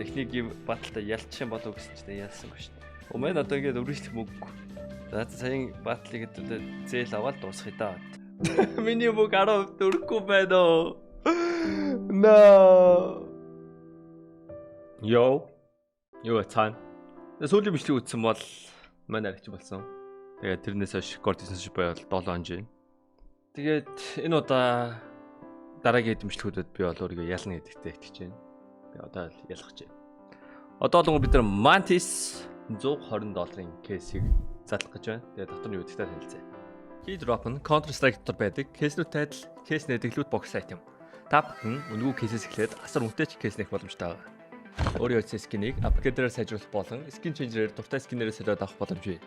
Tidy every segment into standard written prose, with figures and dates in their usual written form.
Эхнийг юм баталтай ялчих юм болов гэсэн чинь ялсан ба шүү дээ. Өмнө одоо ингээд өргөжлөх мөнгө. За саяын батлыг гэдэг зээл аваад дуусгая даа. Миний мөнгө 10% өрөхгүй байна оо. No. Йоо цаана. Сүүлийн бичлэг үзсэн бол манай арич болсон. Тэгээд тэрнээс хойш Cortisone байвал 7 хоног жин. Тэгээд энэ удаа дараагийн эдэмшлэгүүдэд би бол өөрийгөө ялна гэдэгтээ итгэж байна. Би одоо л ялах гэж байна. Одоо л бид нар Mantis $120 кейсийг задлах гэж байна. Тэгээд дотор нь юу гэдэгтэй танилцъя. Key drop нь Counter Strike дотор байдаг кейснүүтэй адил кейс нэдэглүүд бокс айтем. Та бүхэн үнэгүй кейсээс эхлээд асар үнэтэй кейс нэх боломжтой байна. Өөрийн үеийн скинийг апгрейдераар сайжруулах болон скин ченжерээр дуртай скинээрээ солиод авах боломж бий.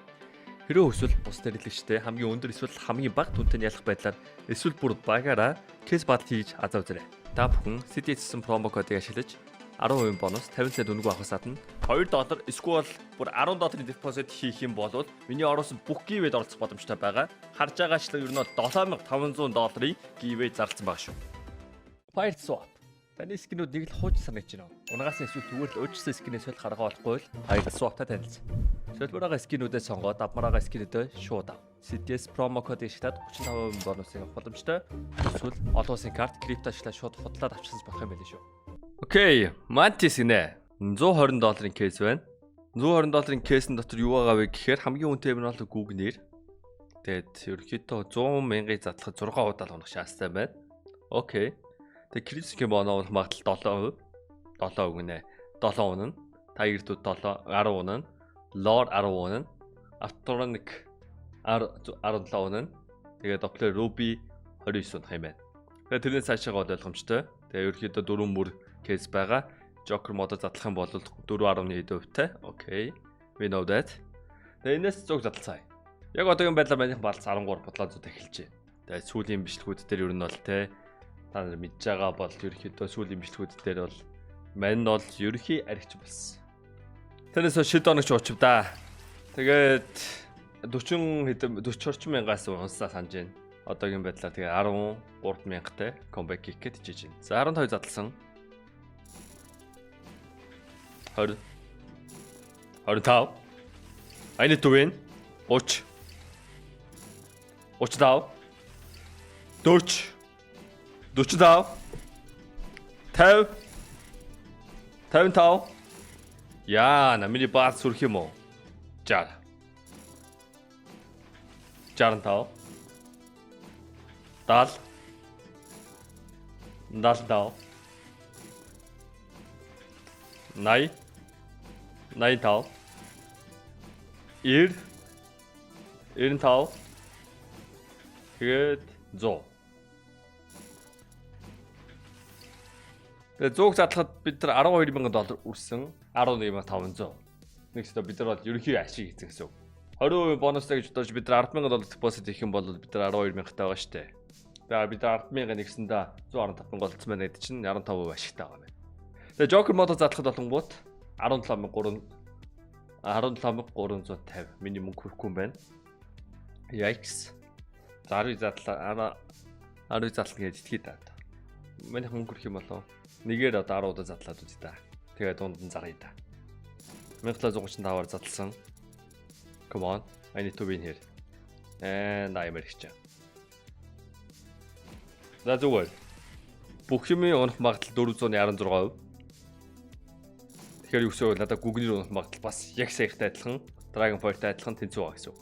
Хэрвээ эсвэл бус дэрэлэгчтэй хамгийн өндөр эсвэл хамгийн бага түнтэй ялах байдлаар эсвэл бүр багаараа кейс батл хийж азав зэрэг. Та бүхэн CDS-сэн промо кодыг ашиглаж 10% бонус 50 цент үнэгүй авахаас гадна $2 эсвэл бүр $10 депозит хийх юм бол миний оруулсан бүх гивэд оролцох боломжтой байгаа. Харж байгаачлан ер нь $7500 гивэ зарласан байгаа шүү. Fire swap. Таны скинүүд нэг л хууч санагдаж байна. Унгаас эсвэл зүгээр л өөрчлөсөн скинээс бол гаргаа болохгүй л Fire swap-тай танилцсан. Солбороо скинүүдээ сонгоод авмараа скинүүдээ шууд ав. CDS промо кодыг ашиглаад 35% бонусыг авах боломжтой. Эсвэл олон улсын карт крипто ашиглаад шууд худлаад авчихсан болох юм байл шүү. Окей, Mantis гинэ. $120 кейс байна. $120 кейсн дотор юу байгаа вэ гэхээр хамгийн үнэтэй юм нь бол Google-нэр. Тэгээд ерөөхдөө 100,000-ыг задлахад 6 удаа л унах шаастай байна. Окей. Тэгээд критик боно бол магадлал 7% гинэ. 7 унана. Tiger-д 10 унана. Lord 10 унана. Astronic 17 унана. Тэгээд Doppler Ruby 29 унах юм байна. Тэгээд тэрнээс цаашаа ойлгомжтой. Тэгээд ерөөхдөө 4 мөр кейс байгаа. Joker модод задлах юм бол 4.1%-тай. Окей. We know that. Тэгээд энэс зүг задлцгаая. Яг одоогийн байдлаар манайх балц 13 бодлоозууд эхэлжээ. Тэгээд сүүлийн бичлэгүүд дээр ер нь бол те та нар мэдж байгаа бол ерөөхдөө сүүлийн бичлэгүүд дээр бол мань бол ерөхий аригч болсон. Тэрнээс шид оногч уучв да. Тэгээд 40 орчим мянгаас унсаа санаж байна. Одоогийн байдлаар тэгээ 13 мянгатай comeback хийхэд хичээж байна. За 12 задлсан. 20 25 I need to win 30 35 40 45 50 55 яа намины бааз сүрх юм уу 60 65 70 75 80 95 90 95 тэгээд 100. Тэгээд 100-г задлахад бид нар $12,000 үрсэн 11,500. Нэгсдээ бид нар бол ерөнхий ашиг хийсэн гэсэн үг. 20% бонустай гэж бодож бид нар $10,000 депозит хийх юм бол бид нар 12,000 таа байгаа шүү дээ. Тэгээд бид нар 10,000 нэгсэндээ 115,000 голцсон байна гэдэг чинь 15% ашигтай байгаа юм. Тэгээд Joker модод задлахад болонгууд 17,350 миний мөнгө хүрэхгүй юм байна. Yikes. 10 задлаа 10 задлаа гэж итгэе даа. Манайх мөнгө хүрэх юм болов. Нэгээр одоо 10 удаа задлаад үзье да. Тэгээд дунд нь заръя да. 1735-аар задлсан. Come on. I need to win here. And I'm ready. За зүгээр. Бүх юмын унах магадлал 416%. Тэгэхээр юу гэсэн үг надад Google-ийн унах магадлал бас яг саяхтай адилхан, Dragonfire-тай адилхан тэнцүү байгаа гэсэн үг.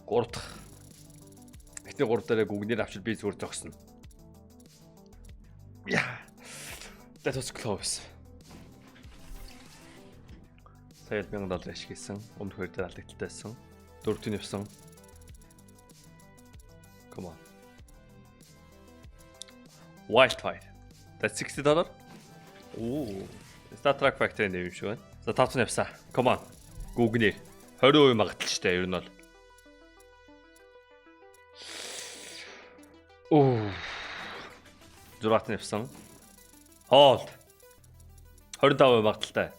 Гурав дахь. Эхний 3 дээр Google-ийн авчил би зүгээр зогсно. Yeah. That was close. Сая $1,000 ашигласан. Өмнөх 2 дээр алдагдaltaйсэн. 4-т нь явсан. Come on. Wildfire. That's $60. Ooh. Star Trek Factory нэр юм шиг байна. За 5-т нь явсан. Come on. Google-ийн 20% магадлалтай ер нь бол. Оо. 6-т нь явсан. Hold. 25% магадлалтай.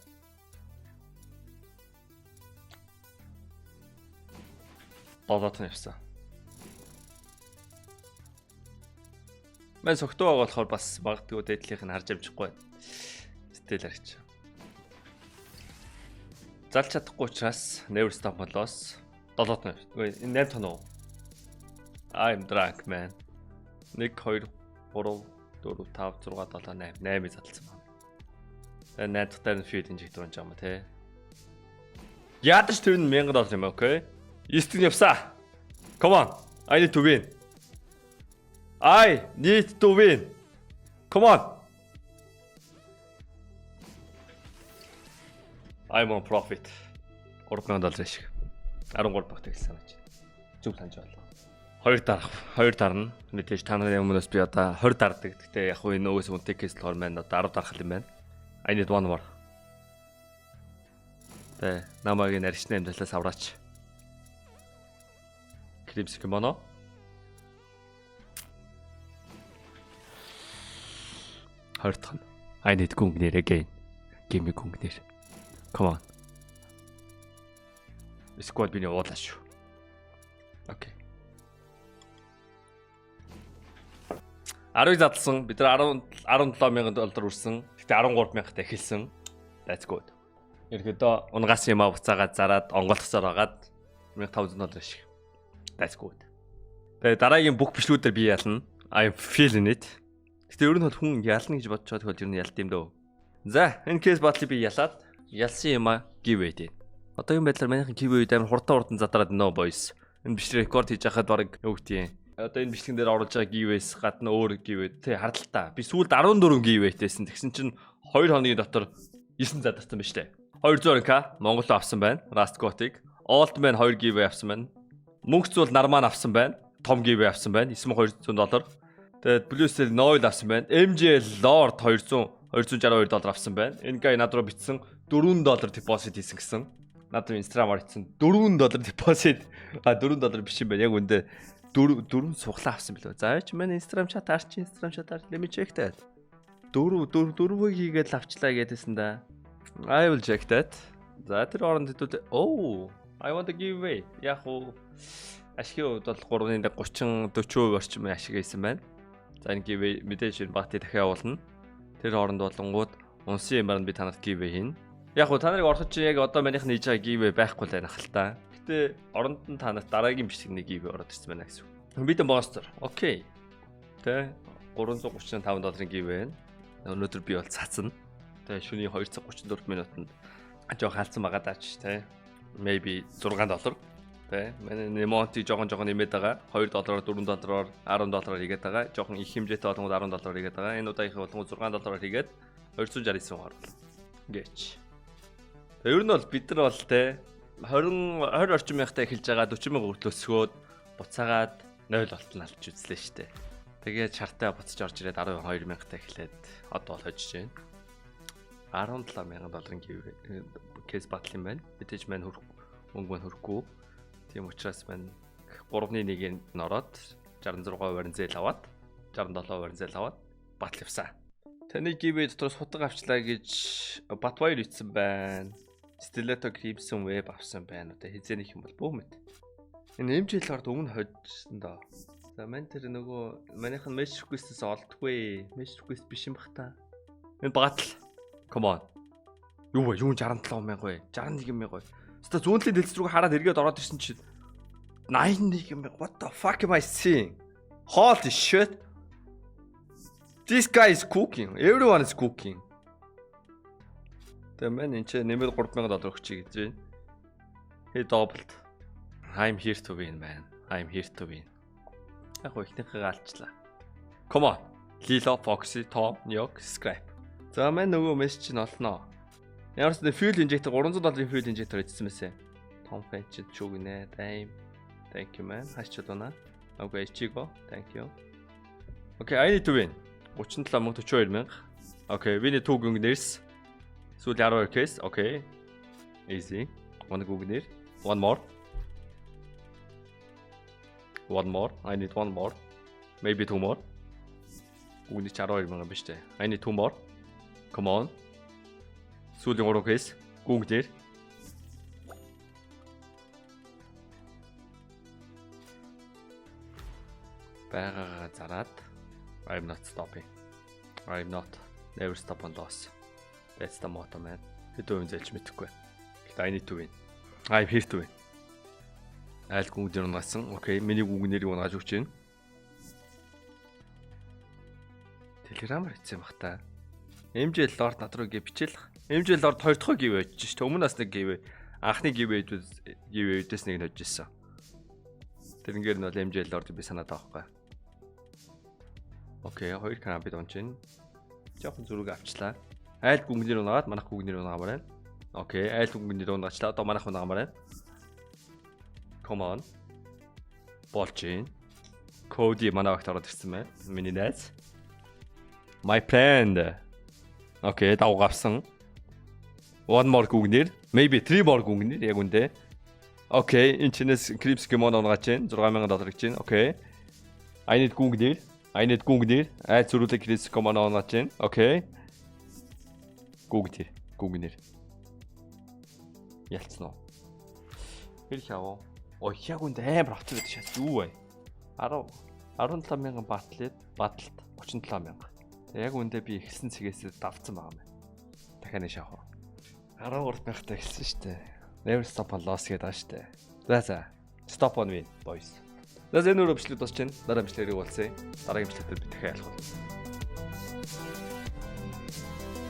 Долоот нь явсан. Мэн согтуу байгаа болохоор бас магадгүй дээдлийнх нь харж амжихгүй байна. Стеллэр чи. Залж чадахгүй учраас Never Stop болоос 7 тоног. Үгүй энэ 8 тоног. I'm drunk man. 1 2 3 4 5 6 7 8 8 залцсан байна. Тэгээ найдахтай нь фид инжектор онж байгаа юм те. Ядаж тэр нь $1000 юм окей. Истин явсаа. Come on. I need to win. I need to win. Come on. I'm on profit. $3000 шиг. 13 багт хэлсэн байж. Зүг санаж байна. 2 дарна. Мэдээж та нарын өмнөөс би одоо 20 дардаг. Гэхдээ яг хуу энэ өөс үнтэй кейс болохоор маань одоо 10 дарах юм байна. I need one more. Тэ намайг наричны амьдралаас авраач. Крипс кимоно. Хортхон. I need гүнгнэр again. Give me гүнгнэр. Come on. Squad биний уулаа шүү. Окей. 10 задлсан. Бид нар $17,000 үрсэн. Гэтэ 13,000-тай эхэлсэн. That's good. Ерөөдөө унгаас юм буцаагаад зараад онголцоор байгаад $1,500 шиг. That's good. Тэгээ дараагийн бүх бичлүүдээр би ялна. I'm feeling it. Гэтэ ер нь бол хүн ялна гэж бодчиход хөл ер нь ялт юм дөө. За, энэ кейс батлыг би ялаад ялсан юм а giveaway дээ. Одоогийн байдлаар манайхан giveaway амар хурдан задраад нөө boys. Энэ бичлэг рекорд хийж байхад баг юу гэдгийг. Одоо энэ бичлэгэн дээр оруулж байгаа giveaways гадна өөр giveaway тий хардталтаа. Би сүүлд 14 giveaway-тэйсэн. Тэгсэн чинь 2 хоногийн дотор 9 задарсан байна штэ. 200k Монгол авсан байна. Rust Gotik. Old Man 2 giveaway авсан байна. Мөнгө зүйл нармаа авсан байна. Том giveaway авсан байна. $9,200. Тэгээд Bluesell Noel авсан байна. MJ Lord $262 авсан байна. Энэ guy над руу битсэн $4 deposit хийсэн гэсэн. Над руу Instagram-аар хийсэн $4 deposit. $4 биш юм байна. Яг үндэ 4 суглаа авсан билүү. За яач манай Instagram chat арч Instagram chat let me check that. 4 хийгээд авчлаа гэдээсэн да. I will check that. За тэр оронд хэдүүд I want to give away. Яг уу ашигын хувьд бол 3-ын 30-40% орчим ашиг хийсэн байна. За энэ giveaway мэдээж багтыг дахиад явуулна. Тэр хооронд болонгууд унсын юмар нь би танарт giveaway хийн. Яг уу та нарыг ороход чи яг одоо манийх нээж байгаа giveaway байхгүй л байна хэл та. Гэтэ оронд нь та нарт дараагийн бичлэгний giveaway ороод ирсэн байна гэсэн үг. Бид monster. Окей. Тэ $335 giveaway байна. Өнөөдөр би бол цацна. Тэ шөнийн 2 цаг 34 минутанд жоо хаалцсан байгаа даач тэ. Maybe $6. Тэ манай Nemonti жоохон нэмээд байгаа. $2, $4, $10 хийгээд байгаа. Жоохон их хэмжээтэй болгоод $10 хийгээд байгаа. Энэ удаагийнхаа болгоод $6 хийгээд 269 орлоо. Гэч. Тэгээ ер нь бол бид нар бол тэ 20 орчим мянгтай эхэлж байгаа 40 мянга хүртэл буцаагаад 0 болтол алж үзлээ штэ. Тэгээд чартаа буцаж орж ирээд 12 мянгтай эхлээд одоо бол хожиж байна. $17,000 кейс батл юм байна. Мэдээж маань мөнгө маань хөрөхгүй. Тийм учраас маань 3-1-ийг нь ороод 66% баримзэл аваад 67% баримзэл аваад батл явсан. Таны giveaway дотроос хутга авчлаа гэж Батбаяр ицсэн байна. Stiletto Crimson Web авсан байна. Одоо хизээнийх юм бол бөөмэд. Энэ MJ Lord өмнө хожсон доо. За мань тэр нөгөө манийх нь mesh request-с олдгүй. Mesh request биш юм бах та. Энэ батл. Come on. Юу 67,000 вэ? 61,000 вэ? Өстө зүүнлийн дэлгэц рүү хараад эргээд ороод ирсэн чинь 81,000. What the fuck am I seeing? Holy shit. This guy is cooking. Everyone is cooking. The man энэ нэмээд $3,000 өгчий гэж байна. He doubled. I'm here to win man. I'm here to win. Яг ихнийхээ алчлаа. Come on. Lilo, Foxy, Tom, Nyok, Scrap. За маань нөгөө мессеж нь олноо. Ямарс нэ fuel injector $300 fuel injector хийсэн мэсэ. Tom Fetch чүгнэ. Thank you man. Хачдуна. Okay, чиго. Thank you. Okay, I need to win. 37,42,000. Okay, we need 2 гүнгнэрс. Сүүл 12 case. Okay. Easy. 1 гүнгнэр. One more. I need one more. Maybe 2 more. Гүнгнэр 12,000 биш дээ. I need 2 more. Come on. Сүүлийн 3 case. Гүнгнэр. Байгаага зараад I'm not stopping. I'm not. Never stop on loss. That's the motto, man. Хэдэн үн зэлж мэдэхгүй. I need to win. I'm here to win. Айл гүнгдэр унагсан. Окей, миний гүнгнэрийг унааж өгч байна. Телеграмаар хийсэн бах та. MJ Lord над руу гээ бичээл. MJ Lord 2 дахь гив байж ш. Өмнө нас нэг гив. Анхны гив ээдээс нэг нь хожижсэн. Тэрнгээр нь бол MJ Lord би санаад байгаа байхгүй. Окей, 2 карампид ончин. Жохон зүрэг авчлаа. Айл гүнгнэр унаагаад манах гүнгнэр унаамаар байна. Окей, айл гүнгнэр унаачлаа. Одоо манах унаамаар байна. Come on. Болчин. Коди манайх ороод ирсэн байна. Миний найз. My friend. Окей, дав гавсан. One more гүнгнэр. Maybe 3 more гүнгнэр яг үндэ. Окей, энэ чинээс Crips Gemon унгаач чинь $6000 гэж чинь. Окей. I need гүнгнэр. Айл зүрүүлэг Crips Gemon унгаач чинь. Окей. Гүнгнэр. Ялцсан уу? Хэр хаваа. Ой, яг үндэ амар хот байдаг шээс юу вэ? 17000 батлт 37000. Яг үндэ би ихсэн цэгээс давцсан байгаа юм. Дахиад нэг шахав. 13000 таа ихсэн штэ. Never stop on loss гэдэг байгаа штэ. За. Stop on win boys. За энэ өөр бичлэг дуусч байна. Дараа бичлэгэрийг уулзъя. Дараагийн бичлэгтээ би дахиад ялах болно.